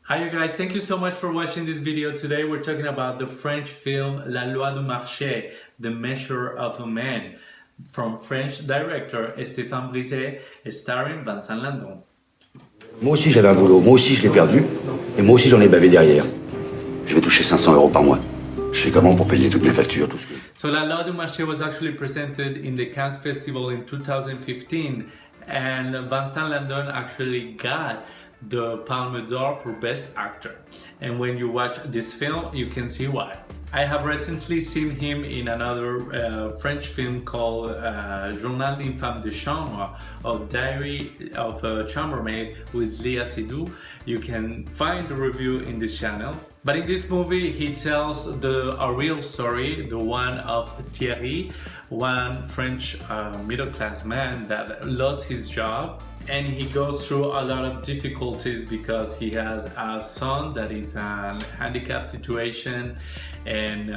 Hi you guys, thank you so much for watching this video. Today we're talking about the French film La Loi du Marché, The Measure of a Man, from French director Stéphane Brizé, starring Vincent Lindon. Moi aussi j'avais un boulot, moi aussi je l'ai perdu, et moi aussi j'en ai bavé derrière. Je vais toucher 500 € par mois. Je fais comment pour payer toutes mes factures, tout ce que... So La Loi du Marché was actually presented in the Cannes Festival in 2015, and Vincent Lindon actually got the Palme d'Or for Best Actor. And when you watch this film, you can see why. I have recently seen him in another French film called Journal d'une femme de chambre, or Diary of a Chambermaid with Léa Seydoux. You can find the review in this channel. But in this movie, he tells a real story, the one of Thierry, one French middle-class man that lost his job. And he goes through a lot of difficulties because he has a son that is in a handicapped situation, and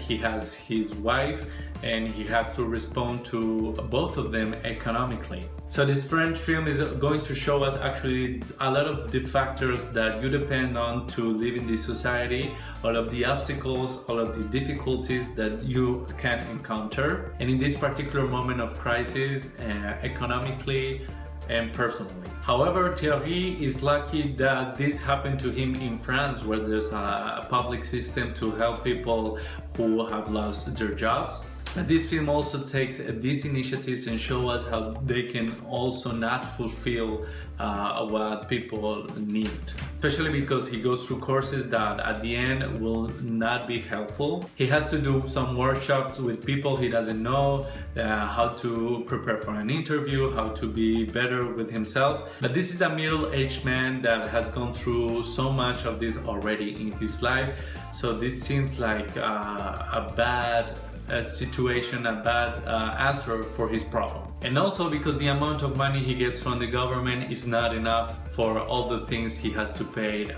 he has his wife, and he has to respond to both of them economically. So this French film is going to show us actually a lot of the factors that you depend on to live in this society, all of the obstacles, all of the difficulties that you can encounter. And in this particular moment of crisis, economically, and personally. However, Thierry is lucky that this happened to him in France, where there's a public system to help people who have lost their jobs. But this film also takes these initiatives and shows us how they can also not fulfill what people need. Especially because he goes through courses that at the end will not be helpful. He has to do some workshops with people he doesn't know, how to prepare for an interview, how to be better with himself. But this is a middle-aged man that has gone through so much of this already in his life. So this seems like a bad situation, a bad answer for his problem. And also because the amount of money he gets from the government is not enough for all the things he has to pay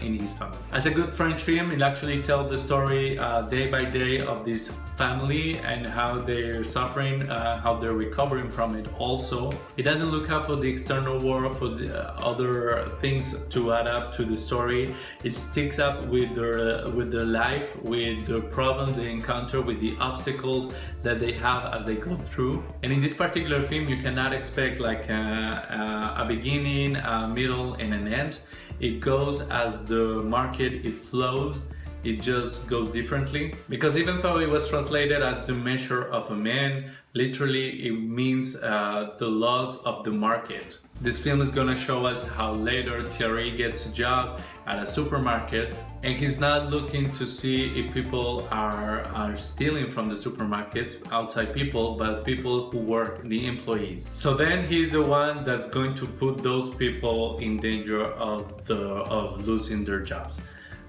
in his family. As a good French film, it actually tells the story day by day of this family and how they're suffering, how they're recovering from it also. It doesn't look out for the external world, for the other things to add up to the story. It sticks up with their life, with the problems they encounter, with the obstacles that they have as they go through. And in this particular film, you cannot expect like a beginning, a middle, and an end. It goes as the market, it flows. It just goes differently, because even though it was translated as the measure of a man, literally it means the laws of the market. This film is gonna show us how later Thierry gets a job at a supermarket, and he's not looking to see if people are stealing from the supermarket, outside people, but people who work, the employees. So then he's the one that's going to put those people in danger of losing their jobs.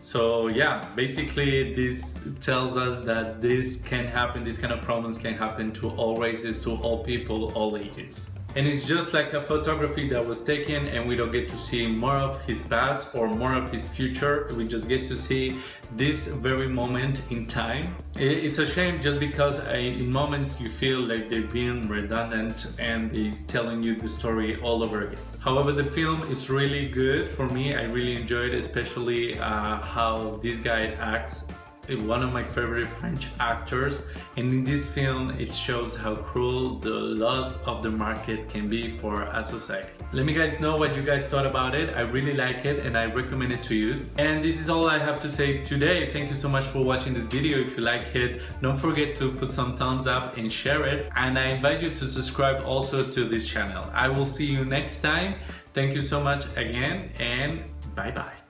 So yeah, basically this tells us that this can happen, these kind of problems can happen to all races, to all people, all ages. And it's just like a photography that was taken, and we don't get to see more of his past or more of his future. We just get to see this very moment in time. It's a shame just because in moments you feel like they're being redundant and they're telling you the story all over again. However, the film is really good for me. I really enjoyed, especially how this guy acts. One of my favorite French actors, and in this film it shows how cruel the laws of the market can be for a society. Let me guys know what you guys thought about it. I really like it and I recommend it to you. And this is all I have to say today. Thank you so much for watching this video. If you like it, don't forget to put some thumbs up and share it, and I invite you to subscribe also to this channel. I will see you next time. Thank you so much again, and bye bye.